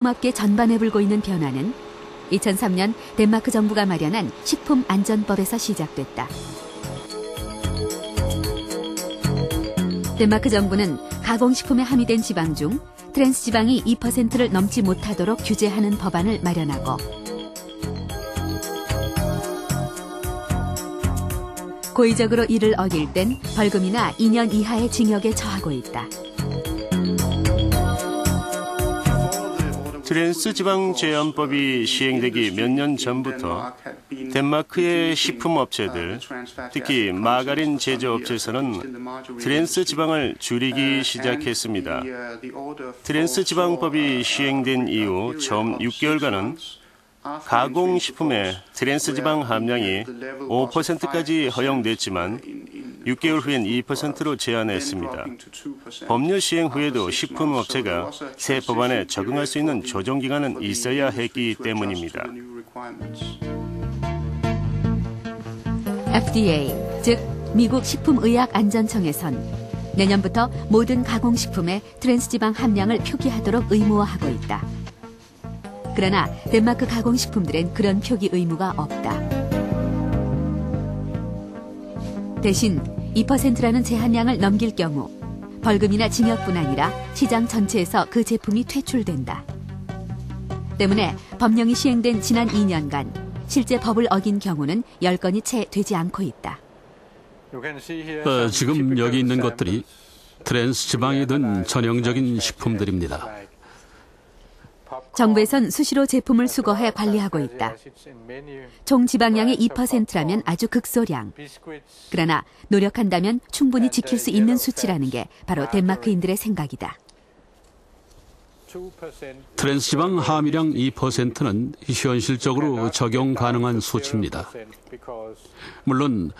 식품업계 전반에 불고 있는 변화는 2003년 덴마크 정부가 마련한 식품안전법에서 시작됐다. 덴마크 정부는 가공식품에 함유된 지방 중 트랜스 지방이 2%를 넘지 못하도록 규제하는 법안을 마련하고 고의적으로 이를 어길 땐 벌금이나 2년 이하의 징역에 처하고 있다. 트랜스 지방 제한법이 시행되기 몇 년 전부터 덴마크의 식품업체들, 특히 마가린 제조업체에서는 트랜스 지방을 줄이기 시작했습니다. 트랜스 지방법이 시행된 이후 처음 6개월간은 가공식품의 트랜스 지방 함량이 5%까지 허용됐지만 6개월 후엔 2%로 제한했습니다. 법률 시행 후에도 식품업체가 새 법안에 적응할 수 있는 조정 기간은 있어야 했기 때문입니다. FDA, 즉 미국 식품의약안전청에선 내년부터 모든 가공식품의 트랜스 지방 함량을 표기하도록 의무화하고 있다. 그러나 덴마크 가공식품들엔 그런 표기 의무가 없다. 대신 2%라는 제한량을 넘길 경우 벌금이나 징역뿐 아니라 시장 전체에서 그 제품이 퇴출된다. 때문에 법령이 시행된 지난 2년간 실제 법을 어긴 경우는 10건이 채 되지 않고 있다. 지금 여기 있는 것들이 트랜스 지방이 든 전형적인 식품들입니다. 정부에선 수시로 제품을 수거해 관리하고 있다. 총 지방량의 2%라면 아주 극소량. 그러나 노력한다면 충분히 지킬 수 있는 수치라는 게 바로 덴마크인들의 생각이다. 트랜스 지방 함유량 2%는 현실적으로 적용 가능한 수치입니다. 물론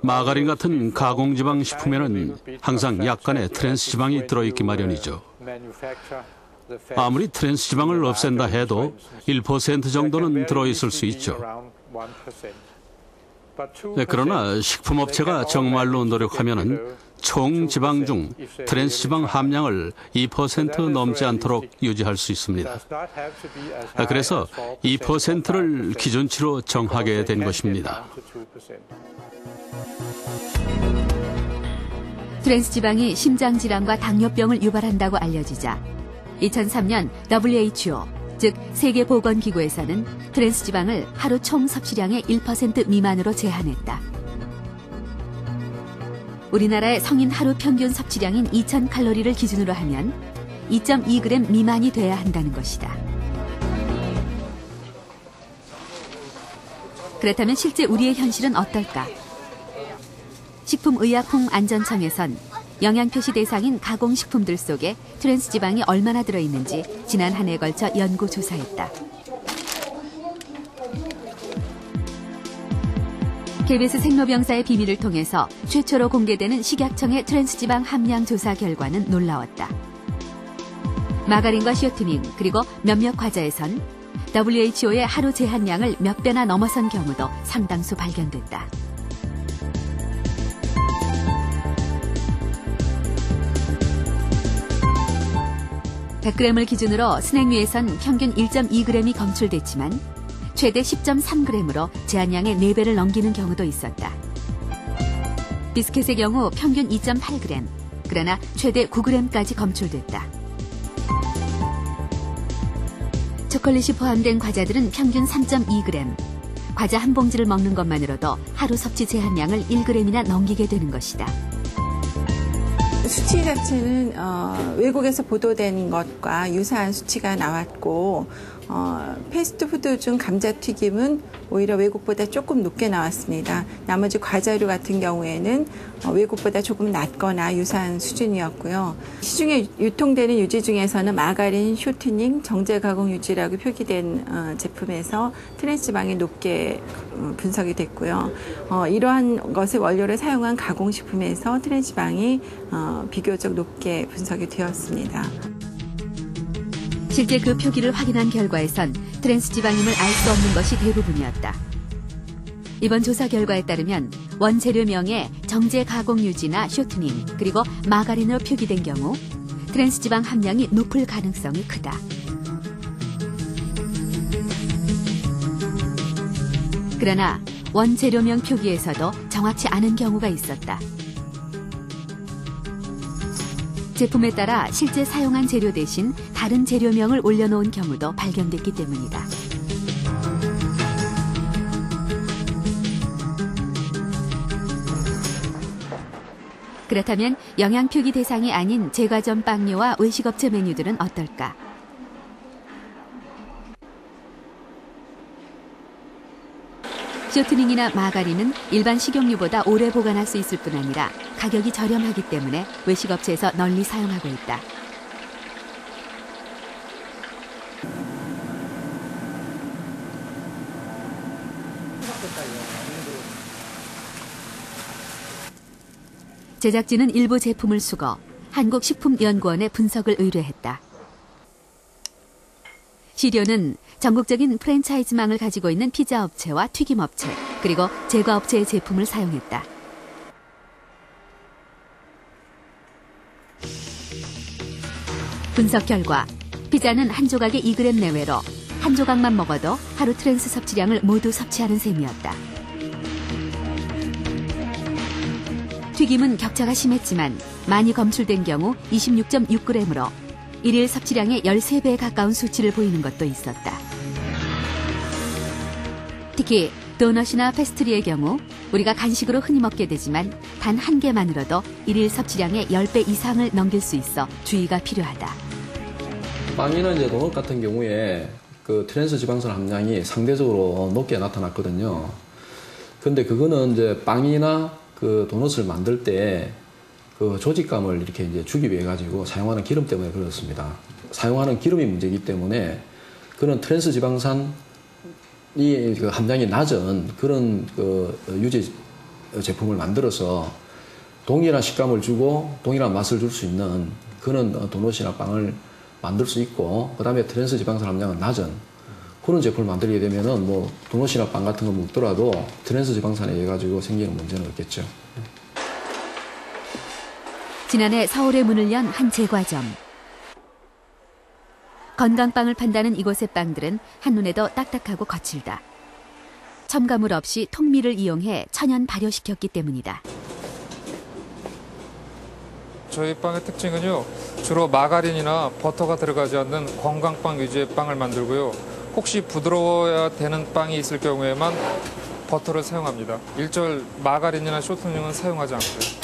마가린 같은 가공지방 식품에는 항상 약간의 트랜스 지방이 들어있기 마련이죠. 아무리 트랜스 지방을 없앤다 해도 1% 정도는 들어있을 수 있죠. 그러나 식품업체가 정말로 노력하면 총 지방 중 트랜스 지방 함량을 2% 넘지 않도록 유지할 수 있습니다. 그래서 2%를 기준치로 정하게 된 것입니다. 트랜스 지방이 심장질환과 당뇨병을 유발한다고 알려지자 2003년 WHO, 즉 세계보건기구에서는 트랜스 지방을 하루 총 섭취량의 1% 미만으로 제한했다. 우리나라의 성인 하루 평균 섭취량인 2,000칼로리를 기준으로 하면 2.2g 미만이 돼야 한다는 것이다. 그렇다면 실제 우리의 현실은 어떨까? 식품의약품안전청에선 영양표시 대상인 가공식품들 속에 트랜스 지방이 얼마나 들어있는지 지난 한 해에 걸쳐 연구조사했다. KBS 생로병사의 비밀을 통해서 최초로 공개되는 식약청의 트랜스 지방 함량 조사 결과는 놀라웠다. 마가린과 쇼트닝 그리고 몇몇 과자에선 WHO의 하루 제한량을 몇 배나 넘어선 경우도 상당수 발견됐다. 100g을 기준으로 스낵류에선 평균 1.2g이 검출됐지만 최대 10.3g으로 제한량의 4배를 넘기는 경우도 있었다. 비스켓의 경우 평균 2.8g, 그러나 최대 9g까지 검출됐다. 초콜릿이 포함된 과자들은 평균 3.2g, 과자 한 봉지를 먹는 것만으로도 하루 섭취 제한량을 1g이나 넘기게 되는 것이다. 수치 자체는 외국에서 보도된 것과 유사한 수치가 나왔고 패스트푸드 중 감자튀김은 오히려 외국보다 조금 높게 나왔습니다. 나머지 과자류 같은 경우에는 외국보다 조금 낮거나 유사한 수준이었고요. 시중에 유통되는 유지 중에서는 마가린, 쇼트닝, 정제가공 유지라고 표기된 제품에서 트랜스지방이 높게 분석이 됐고요. 이러한 것을 원료를 사용한 가공식품에서 트랜스지방이 비교적 높게 분석이 되었습니다. 실제 그 표기를 확인한 결과에선 트랜스 지방임을 알 수 없는 것이 대부분이었다. 이번 조사 결과에 따르면 원재료명에 정제 가공 유지나 쇼트닝 그리고 마가린으로 표기된 경우 트랜스 지방 함량이 높을 가능성이 크다. 그러나 원재료명 표기에서도 정확치 않은 경우가 있었다. 제품에 따라 실제 사용한 재료 대신 다른 재료명을 올려놓은 경우도 발견됐기 때문이다. 그렇다면 영양 표기 대상이 아닌 제과점 빵류와 외식업체 메뉴들은 어떨까? 쇼트닝이나 마가린은 일반 식용유보다 오래 보관할 수 있을 뿐 아니라 가격이 저렴하기 때문에 외식업체에서 널리 사용하고 있다. 제작진은 일부 제품을 수거, 한국식품연구원에 분석을 의뢰했다. 시료는 전국적인 프랜차이즈망을 가지고 있는 피자 업체와 튀김 업체, 그리고 제과 업체의 제품을 사용했다. 분석 결과, 피자는 한 조각에 2g 내외로 한 조각만 먹어도 하루 트랜스 섭취량을 모두 섭취하는 셈이었다. 튀김은 격차가 심했지만 많이 검출된 경우 26.6g으로 일일 섭취량의 13배에 가까운 수치를 보이는 것도 있었다. 특히 도넛이나 페스트리의 경우 우리가 간식으로 흔히 먹게 되지만 단 한 개만으로도 일일 섭취량의 10배 이상을 넘길 수 있어 주의가 필요하다. 빵이나 이제 도넛 같은 경우에 그 트랜스 지방산 함량이 상대적으로 높게 나타났거든요. 근데 그거는 이제 빵이나 그 도넛을 만들 때 그 조직감을 이렇게 이제 주기 위해 가지고 사용하는 기름 때문에 그렇습니다. 사용하는 기름이 문제이기 때문에 그런 트랜스 지방산이 그 함량이 낮은 그런 그 유제 제품을 만들어서 동일한 식감을 주고 동일한 맛을 줄 수 있는 그런 도넛이나 빵을 만들 수 있고, 그다음에 트랜스 지방산 함량은 낮은 그런 제품을 만들게 되면은 뭐 도넛이나 빵 같은 거 먹더라도 트랜스 지방산에 의해 가지고 생기는 문제는 없겠죠. 지난해 서울에 문을 연 한 제과점. 건강빵을 판다는 이곳의 빵들은 한눈에도 딱딱하고 거칠다. 첨가물 없이 통밀을 이용해 천연 발효시켰기 때문이다. 저희 빵의 특징은요, 주로 마가린이나 버터가 들어가지 않는 건강빵 위주의 빵을 만들고요. 혹시 부드러워야 되는 빵이 있을 경우에만 버터를 사용합니다. 일절 마가린이나 쇼트닝은 사용하지 않고요.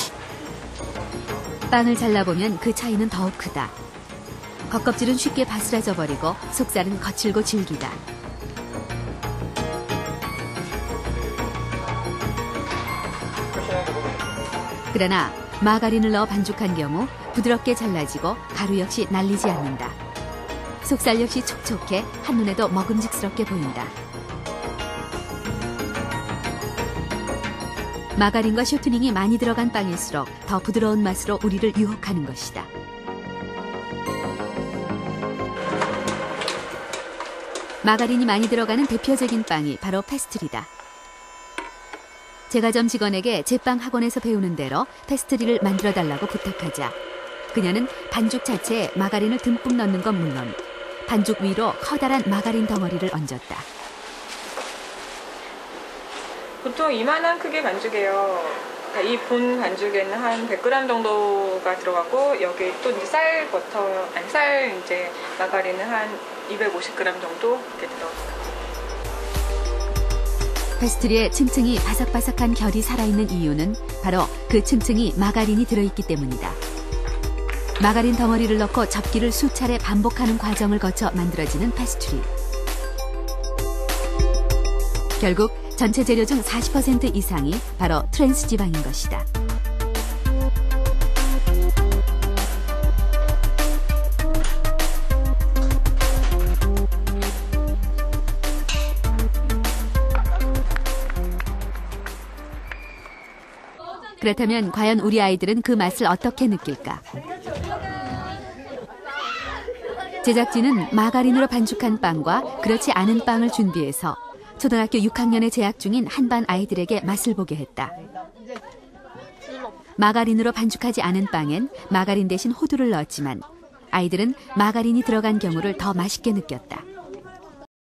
빵을 잘라보면 그 차이는 더욱 크다. 겉껍질은 쉽게 바스라져 버리고 속살은 거칠고 질기다. 그러나 마가린을 넣어 반죽한 경우 부드럽게 잘라지고 가루 역시 날리지 않는다. 속살 역시 촉촉해 한눈에도 먹음직스럽게 보인다. 마가린과 쇼트닝이 많이 들어간 빵일수록 더 부드러운 맛으로 우리를 유혹하는 것이다. 마가린이 많이 들어가는 대표적인 빵이 바로 페스트리다. 제과점 직원에게 제빵 학원에서 배우는 대로 페스트리를 만들어달라고 부탁하자 그녀는 반죽 자체에 마가린을 듬뿍 넣는 건 물론 반죽 위로 커다란 마가린 덩어리를 얹었다. 보통 이만한 크기 반죽이에요. 이 본 반죽에는 한 100g 정도가 들어가고 여기 또 이제 쌀 이제 마가린은 한 250g 정도 이렇게 들어가요. 페스트리의 층층이 바삭바삭한 결이 살아있는 이유는 바로 그 층층이 마가린이 들어있기 때문이다. 마가린 덩어리를 넣고 접기를 수차례 반복하는 과정을 거쳐 만들어지는 페스트리. 결국 전체 재료 중 40% 이상이 바로 트랜스 지방인 것이다. 그렇다면 과연 우리 아이들은 그 맛을 어떻게 느낄까? 제작진은 마가린으로 반죽한 빵과 그렇지 않은 빵을 준비해서 초등학교 6학년에 재학 중인 한반 아이들에게 맛을 보게 했다. 마가린으로 반죽하지 않은 빵엔 마가린 대신 호두를 넣었지만 아이들은 마가린이 들어간 경우를 더 맛있게 느꼈다.